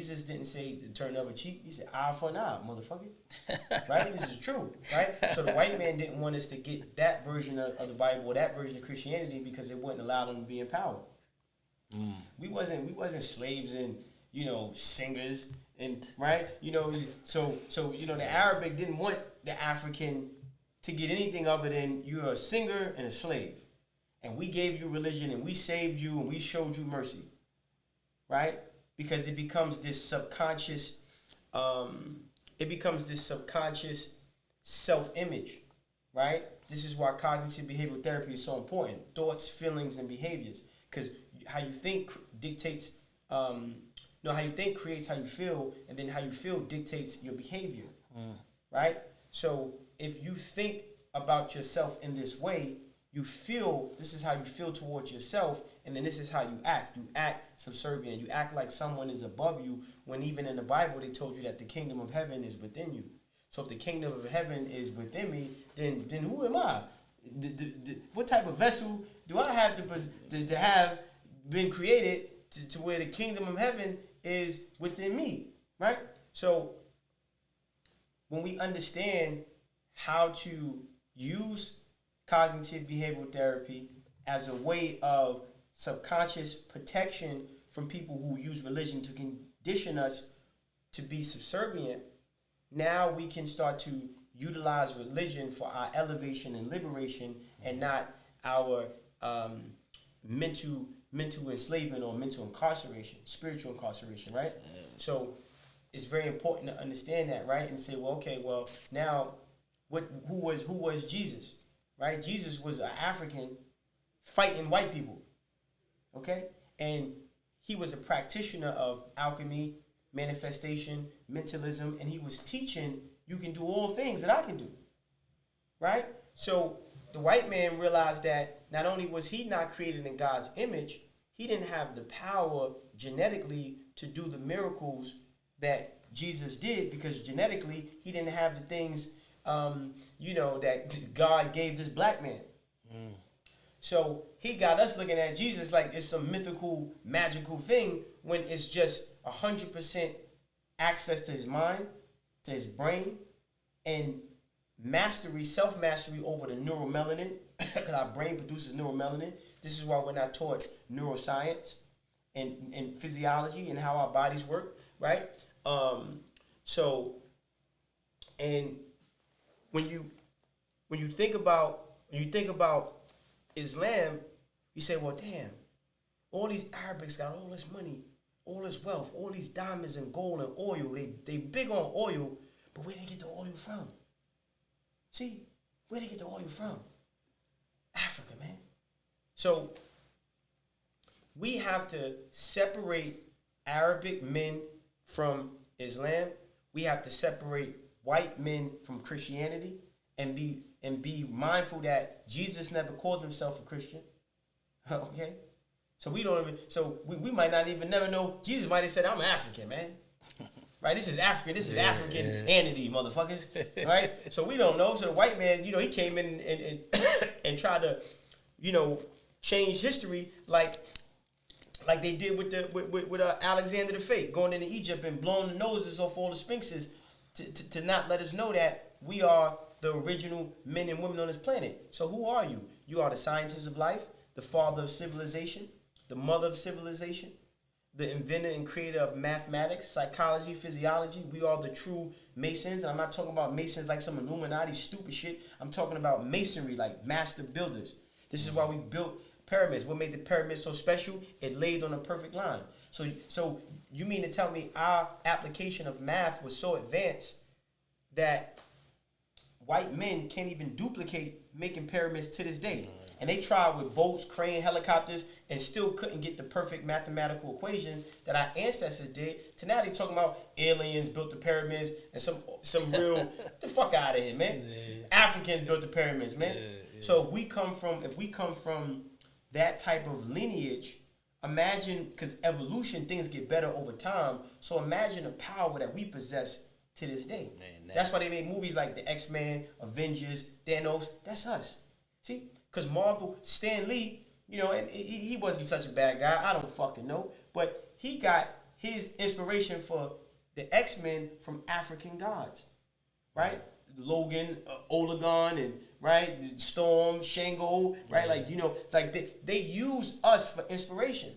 Jesus didn't say to turn the other cheek. He said, eye for an eye, motherfucker. Right? This is true, right? So the white man didn't want us to get that version of the Bible or that version of Christianity because it wouldn't allow them to be in power. We wasn't slaves and, singers and, right? So the Arabic didn't want the African to get anything other than you're a singer and a slave. And we gave you religion and we saved you and we showed you mercy. Right? Because it becomes this subconscious, self-image, right? This is why cognitive behavioral therapy is so important. Thoughts, feelings, and behaviors. Because how you think dictates, how you think creates how you feel, and then how you feel dictates your behavior, right? So if you think about yourself in this way, this is how you feel towards yourself, and then this is how you act. You act subservient. You act like someone is above you, when even in the Bible they told you that the kingdom of heaven is within you. So if the kingdom of heaven is within me, then who am I? What type of vessel do I have to have been created to where the kingdom of heaven is within me, right? So when we understand how to use cognitive behavioral therapy as a way of subconscious protection from people who use religion to condition us to be subservient, now we can start to utilize religion for our elevation and liberation, and not our mental enslavement or mental incarceration, spiritual incarceration, right? So it's very important to understand that, right? And say, now who was Jesus? Right? Jesus was an African fighting white people. Okay? And he was a practitioner of alchemy, manifestation, mentalism, and he was teaching you can do all things that I can do. Right? So the white man realized that not only was he not created in God's image, he didn't have the power genetically to do the miracles that Jesus did, because genetically he didn't have the things that God gave this black man. So he got us looking at Jesus like it's some mythical, magical thing, when it's just 100% access to his mind, to his brain, and mastery, self-mastery over the neuromelanin, because our brain produces neuromelanin. This is why we're not taught neuroscience and physiology and how our bodies work, right? When you think about Islam, you say, well, damn, all these Arabics got all this money, all this wealth, all these diamonds and gold and oil. They big on oil, but where they get the oil from? See, where they get the oil from? Africa, man. So we have to separate Arabic men from Islam. We have to separate white men from Christianity, and be mindful that Jesus never called himself a Christian. Okay? So we we might not even never know. Jesus might have said, I'm African, man. Right? This is African. This is African-anity, motherfuckers. Right? So we don't know. So the white man, he came in and tried to, change history like they did with Alexander the Great, going into Egypt and blowing the noses off all the sphinxes to not let us know that we are the original men and women on this planet. So who are you? You are the scientist of life, the father of civilization, the mother of civilization, the inventor and creator of mathematics, psychology, physiology. We are the true Masons. And I'm not talking about Masons like some Illuminati stupid shit. I'm talking about masonry, like master builders. This is why we built pyramids. What made the pyramids so special? It laid on a perfect line. So you mean to tell me our application of math was so advanced that white men can't even duplicate making pyramids to this day? And they tried with boats, crane, helicopters, and still couldn't get the perfect mathematical equation that our ancestors did. To now they talking about aliens built the pyramids and some real get the fuck out of here, man. Yeah. Africans built the pyramids, man. Yeah. So if we come from that type of lineage, imagine, because evolution, things get better over time. So imagine the power that we possess to this day. Man, that's why they made movies like the X-Men, Avengers, Thanos. That's us. See? Because Marvel, Stan Lee, and he wasn't such a bad guy. I don't fucking know. But he got his inspiration for the X-Men from African gods, right? Logan, Olagon, and right, Storm, Shango, right? Like, you know, like they use us for inspiration.